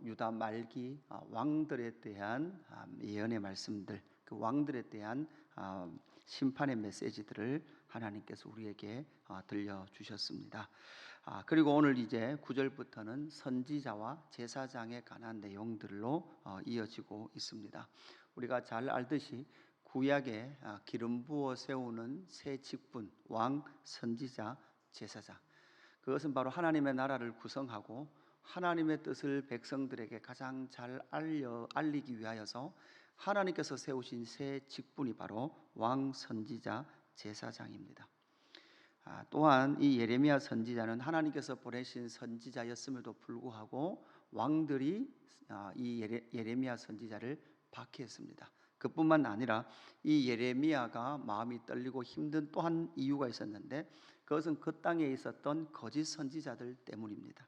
유다 말기 왕들에 대한 예언의 말씀들, 그 왕들에 대한 심판의 메시지들을 하나님께서 우리에게 들려주셨습니다. 그리고 오늘 이제 9절부터는 선지자와 제사장에 관한 내용들로 이어지고 있습니다. 우리가 잘 알듯이 구약에 기름 부어 세우는 세 직분, 왕, 선지자, 제사장, 그것은 바로 하나님의 나라를 구성하고 하나님의 뜻을 백성들에게 가장 잘 알리기 위하여서 하나님께서 세우신 세 직분이 바로 왕, 선지자, 제사장입니다. 또한 이 예레미야 선지자는 하나님께서 보내신 선지자였음에도 불구하고 왕들이 이 예레미야 선지자를 박해했습니다. 그뿐만 아니라 이 예레미야가 마음이 떨리고 힘든 또 한 이유가 있었는데, 그것은 그 땅에 있었던 거짓 선지자들 때문입니다.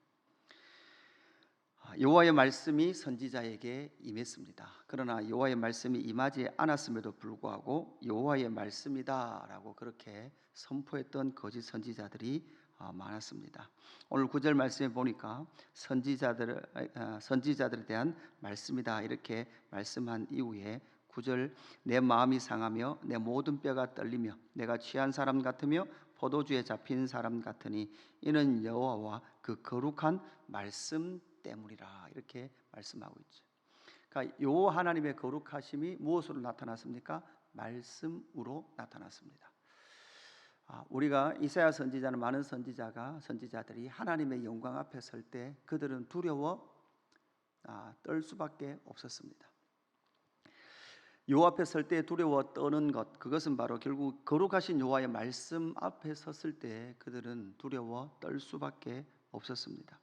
여호와의 말씀이 선지자에게 임했습니다. 그러나 여호와의 말씀이 임하지 않았음에도 불구하고 여호와의 말씀이다라고 그렇게 선포했던 거짓 선지자들이 많았습니다. 오늘 9절 말씀에 보니까 선지자들에 대한 말씀이다 이렇게 말씀한 이후에 9절, 내 마음이 상하며 내 모든 뼈가 떨리며 내가 취한 사람 같으며 포도주에 잡힌 사람 같으니 이는 여호와와 그 거룩한 말씀 때문이라 이렇게 말씀하고 있죠. 그러니까 요 하나님의 거룩하심이 무엇으로 나타났습니까? 말씀으로 나타났습니다. 우리가 이사야 선지자는 많은 선지자들이 하나님의 영광 앞에 설 때 그들은 두려워 떨 수밖에 없었습니다. 여호와 앞에 설 때 두려워 떠는 것, 그것은 바로 결국 거룩하신 여호와의 말씀 앞에 섰을 때 그들은 두려워 떨 수밖에 없었습니다.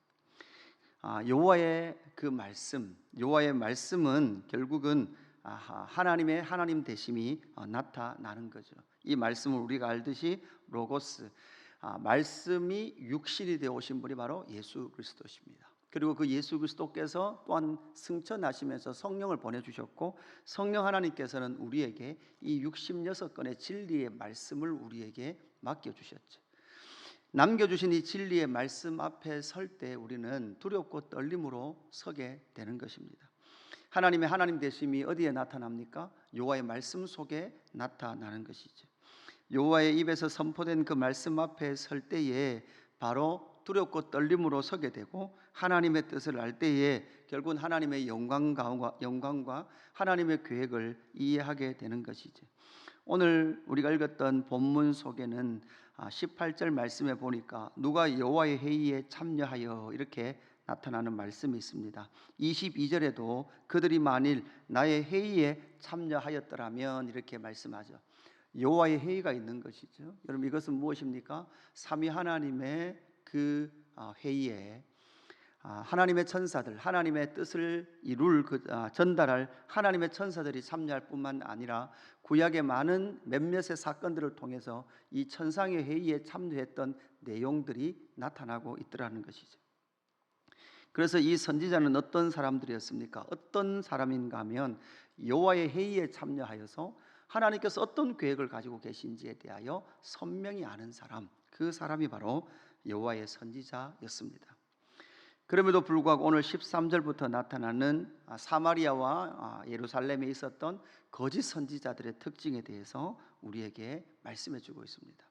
여호와의 그 말씀, 여호와의 말씀은 결국은 하나님의 하나님 되심이 나타나는 거죠. 이 말씀을 우리가 알듯이 로고스, 말씀이 육신이 되어 오신 분이 바로 예수 그리스도십니다. 그리고 그 예수 그리스도께서 또한 승천하시면서 성령을 보내주셨고, 성령 하나님께서는 우리에게 이 66건의 진리의 말씀을 우리에게 맡겨주셨죠. 남겨주신 이 진리의 말씀 앞에 설 때 우리는 두렵고 떨림으로 서게 되는 것입니다. 하나님의 하나님 되심이 어디에 나타납니까? 여호와의 말씀 속에 나타나는 것이죠. 여호와의 입에서 선포된 그 말씀 앞에 설 때에 바로 두렵고 떨림으로 서게 되고, 하나님의 뜻을 알 때에 결국은 하나님의 영광과 하나님의 계획을 이해하게 되는 것이죠. 오늘 우리가 읽었던 본문 속에는 18절 말씀에 보니까 누가 여호와의 회의에 참여하여 이렇게 나타나는 말씀이 있습니다. 22절에도 그들이 만일 나의 회의에 참여하였더라면 이렇게 말씀하죠. 여호와의 회의가 있는 것이죠. 여러분, 이것은 무엇입니까? 삼위 하나님의 그 회의에 하나님의 천사들, 하나님의 뜻을 전달할 하나님의 천사들이 참여할 뿐만 아니라 구약의 많은 몇몇의 사건들을 통해서 이 천상의 회의에 참여했던 내용들이 나타나고 있더라는 것이죠. 그래서 이 선지자는 어떤 사람들이었습니까? 어떤 사람인가 하면 여호와의 회의에 참여하여서 하나님께서 어떤 계획을 가지고 계신지에 대하여 선명히 아는 사람, 그 사람이 바로 여호와의 선지자였습니다. 그럼에도 불구하고 오늘 13절부터 나타나는 사마리아와 예루살렘에 있었던 거짓 선지자들의 특징에 대해서 우리에게 말씀해 주고 있습니다.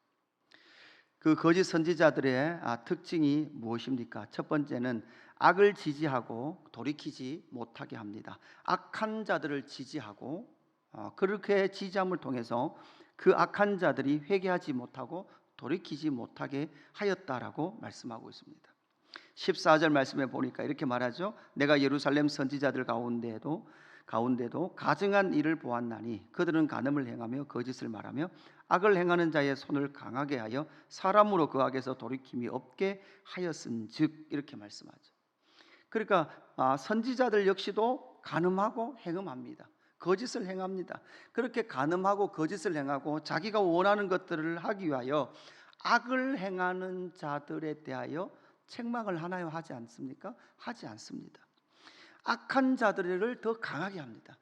그 거짓 선지자들의 특징이 무엇입니까? 첫 번째는 악을 지지하고 돌이키지 못하게 합니다. 악한 자들을 지지하고 그렇게 지지함을 통해서 그 악한 자들이 회개하지 못하고 돌이키지 못하게 하였다라고 말씀하고 있습니다. 14절 말씀에 보니까 이렇게 말하죠. 내가 예루살렘 선지자들 가운데도 가증한 일을 보았나니 그들은 간음을 행하며 거짓을 말하며 악을 행하는 자의 손을 강하게 하여 사람으로 그 악에서 돌이킴이 없게 하였은즉 이렇게 말씀하죠. 그러니까 선지자들 역시도 간음하고 행음합니다. 거짓을 행합니다. 그렇게 간음하고 거짓을 행하고 자기가 원하는 것들을 하기 위하여 악을 행하는 자들에 대하여 책망을 하나요? 하지 않습니까? 하지 않습니다. 악한 자들을 더 강하게 합니다.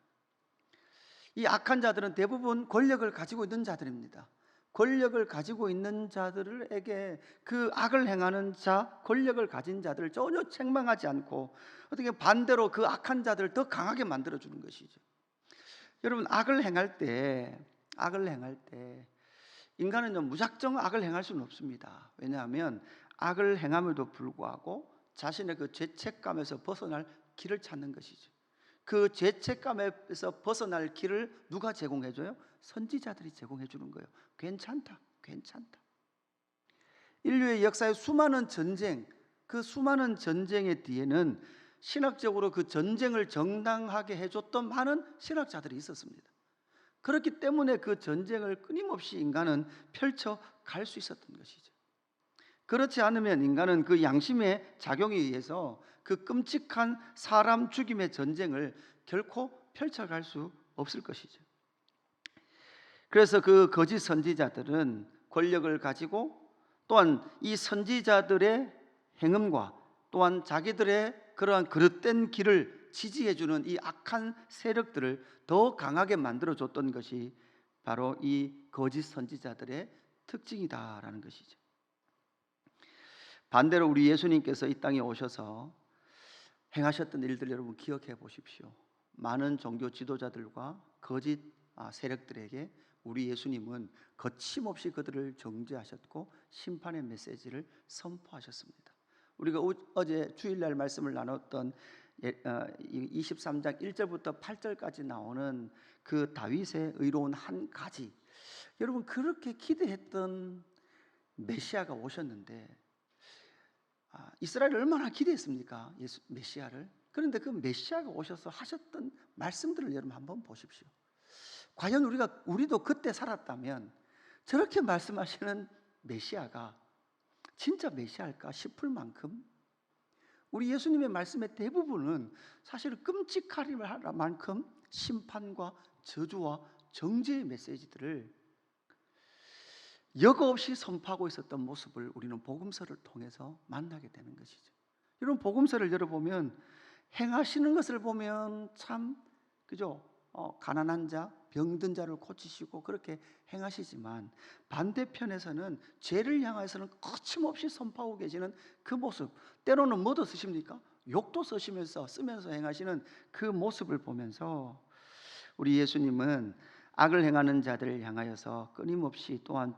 이 악한 자들은 대부분 권력을 가지고 있는 자들입니다. 권력을 가지고 있는 자들에게 그 악을 행하는 자, 권력을 가진 자들을 전혀 책망하지 않고 어떻게 반대로 그 악한 자들을 더 강하게 만들어주는 것이죠. 여러분, 악을 행할 때 인간은요, 무작정 악을 행할 수는 없습니다. 왜냐하면 악을 행함에도 불구하고 자신의 그 죄책감에서 벗어날 길을 찾는 것이죠. 그 죄책감에서 벗어날 길을 누가 제공해줘요? 선지자들이 제공해주는 거예요. 괜찮다. 인류의 역사의 수많은 전쟁, 그 수많은 전쟁의 뒤에는 신학적으로 그 전쟁을 정당하게 해줬던 많은 신학자들이 있었습니다. 그렇기 때문에 그 전쟁을 끊임없이 인간은 펼쳐갈 수 있었던 것이죠. 그렇지 않으면 인간은 그 양심의 작용에 의해서 그 끔찍한 사람 죽임의 전쟁을 결코 펼쳐갈 수 없을 것이죠. 그래서 그 거짓 선지자들은 권력을 가지고 또한 이 선지자들의 행음과 또한 자기들의 그러한 그릇된 길을 지지해주는 이 악한 세력들을 더 강하게 만들어줬던 것이 바로 이 거짓 선지자들의 특징이다라는 것이죠. 반대로 우리 예수님께서 이 땅에 오셔서 행하셨던 일들 여러분 기억해 보십시오. 많은 종교 지도자들과 거짓 세력들에게 우리 예수님은 거침없이 그들을 정죄하셨고 심판의 메시지를 선포하셨습니다. 우리가 어제 주일날 말씀을 나눴던 23장 1절부터 8절까지 나오는 그 다윗의 의로운 한 가지, 여러분 그렇게 기대했던 메시아가 오셨는데 이스라엘이 얼마나 기대했습니까? 메시아를. 그런데 그 메시아가 오셔서 하셨던 말씀들을 여러분 한번 보십시오. 과연 우리도 그때 살았다면 저렇게 말씀하시는 메시아가 진짜 메시아일까 싶을 만큼 우리 예수님의 말씀의 대부분은 사실 끔찍할 만큼 심판과 저주와 정죄의 메시지들을 여과 없이 선포하고 있었던 모습을 우리는 복음서를 통해서 만나게 되는 것이죠. 여러분 복음서를 열어보면 행하시는 것을 보면 참 그죠? 가난한 자, 병든 자를 고치시고 그렇게 행하시지만 반대편에서는 죄를 향해서는 거침없이 선포하고 계시는 그 모습, 때로는 뭐도 쓰십니까? 욕도 쓰면서 행하시는 그 모습을 보면서 우리 예수님은 악을 행하는 자들을 향하여서 끊임없이 또한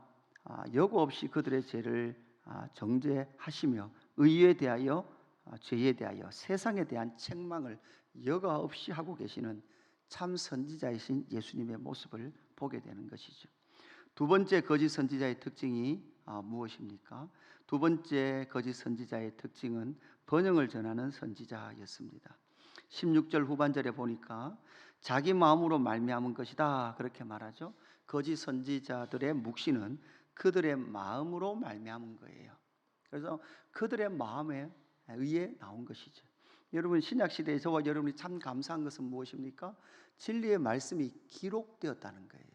여과 없이 그들의 죄를 정죄하시며 의에 대하여 죄에 대하여 세상에 대한 책망을 여과 없이 하고 계시는 참 선지자이신 예수님의 모습을 보게 되는 것이죠. 두 번째 거짓 선지자의 특징이 무엇입니까? 두 번째 거짓 선지자의 특징은 번영을 전하는 선지자였습니다. 16절 후반절에 보니까 자기 마음으로 말미암은 것이다 그렇게 말하죠. 거짓 선지자들의 묵시는 그들의 마음으로 말미암은 거예요. 그래서 그들의 마음에 의해 나온 것이죠. 여러분 신약시대에 저와 여러분이 참 감사한 것은 무엇입니까? 진리의 말씀이 기록되었다는 거예요.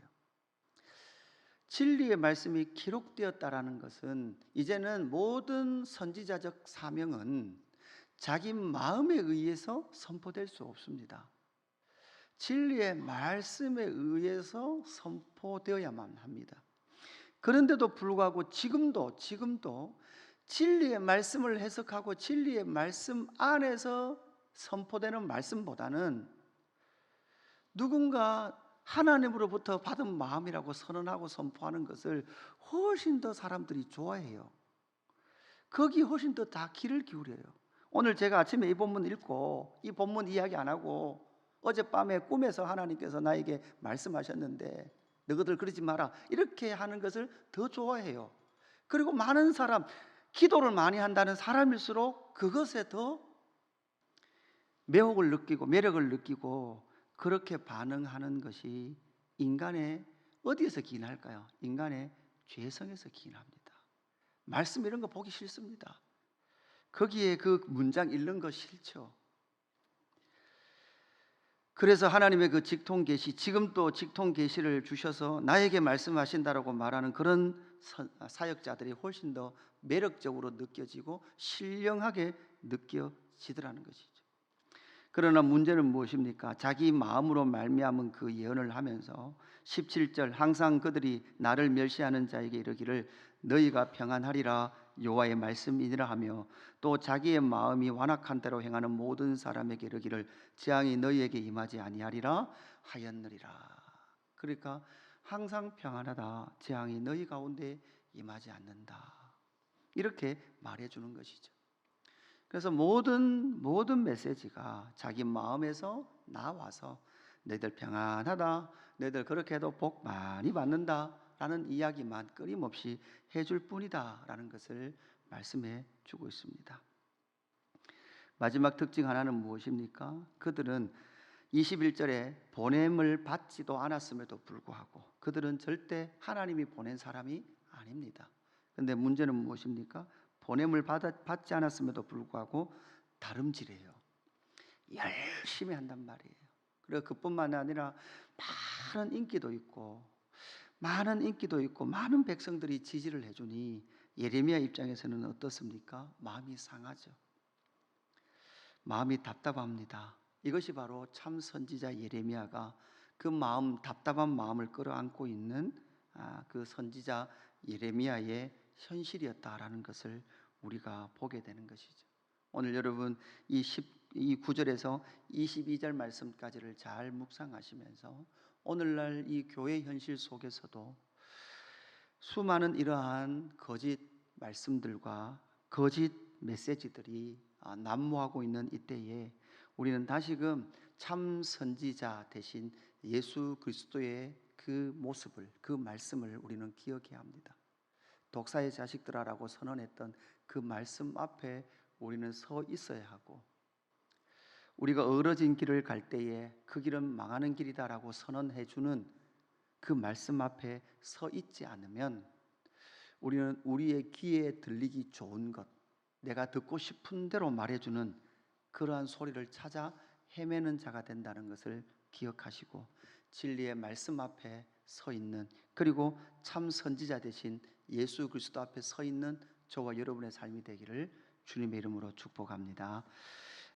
진리의 말씀이 기록되었다라는 것은 이제는 모든 선지자적 사명은 자기 마음에 의해서 선포될 수 없습니다. 진리의 말씀에 의해서 선포되어야만 합니다. 그런데도 불구하고 지금도 진리의 말씀을 해석하고 진리의 말씀 안에서 선포되는 말씀보다는 누군가 하나님으로부터 받은 마음이라고 선언하고 선포하는 것을 훨씬 더 사람들이 좋아해요. 거기 훨씬 더 다 귀를 기울여요. 오늘 제가 아침에 이 본문 읽고 이 본문 이야기 안 하고 어젯밤에 꿈에서 하나님께서 나에게 말씀하셨는데 너희들 그러지 마라 이렇게 하는 것을 더 좋아해요. 그리고 많은 사람 기도를 많이 한다는 사람일수록 그것에 더 매혹을 느끼고 매력을 느끼고 그렇게 반응하는 것이 인간의 어디에서 기인할까요? 인간의 죄성에서 기인합니다. 말씀 이런 거 보기 싫습니다. 거기에 그 문장 읽는 거 싫죠. 그래서 하나님의 그 직통 계시, 지금도 직통 계시를 주셔서 나에게 말씀하신다라고 말하는 그런 사역자들이 훨씬 더 매력적으로 느껴지고 신령하게 느껴지더라는 것이죠. 그러나 문제는 무엇입니까? 자기 마음으로 말미암은 그 예언을 하면서 17절 항상 그들이 나를 멸시하는 자에게 이르기를 너희가 평안하리라 여호와의 말씀이니라 하며 또 자기의 마음이 완악한 대로 행하는 모든 사람에게 이르기를 재앙이 너희에게 임하지 아니하리라 하였느니라. 그러니까 항상 평안하다, 재앙이 너희 가운데 임하지 않는다, 이렇게 말해주는 것이죠. 그래서 모든 메시지가 자기 마음에서 나와서 너희들 평안하다, 너희들 그렇게 해도 복 많이 받는다 라는 이야기만 끊임없이 해줄 뿐이다 라는 것을 말씀해 주고 있습니다. 마지막 특징 하나는 무엇입니까? 그들은 21절에 보냄을 받지도 않았음에도 불구하고 그들은 절대 하나님이 보낸 사람이 아닙니다. 그런데 문제는 무엇입니까? 보냄을 받지 않았음에도 불구하고 다름질해요. 열심히 한단 말이에요. 그리고 그뿐만 아니라 많은 인기도 있고 많은 백성들이 지지를 해주니 예레미야 입장에서는 어떻습니까? 마음이 상하죠. 마음이 답답합니다. 이것이 바로 참 선지자 예레미야가 그 마음, 답답한 마음을 끌어안고 있는 그 선지자 예레미야의 현실이었다라는 것을 우리가 보게 되는 것이죠. 오늘 여러분 이 9절에서 22절 말씀까지를 잘 묵상하시면서 오늘날 이 교회 현실 속에서도 수많은 이러한 거짓 말씀들과 거짓 메시지들이 난무하고 있는 이때에 우리는 다시금 참 선지자 대신 예수 그리스도의 그 모습을, 그 말씀을 우리는 기억해야 합니다. 독사의 자식들아라고 선언했던 그 말씀 앞에 우리는 서 있어야 하고, 우리가 얼어진 길을 갈 때에 그 길은 망하는 길이다라고 선언해주는 그 말씀 앞에 서 있지 않으면 우리는 우리의 귀에 들리기 좋은 것, 내가 듣고 싶은 대로 말해주는 그러한 소리를 찾아 헤매는 자가 된다는 것을 기억하시고 진리의 말씀 앞에 서 있는, 그리고 참 선지자 되신 예수 그리스도 앞에 서 있는 저와 여러분의 삶이 되기를 주님의 이름으로 축복합니다.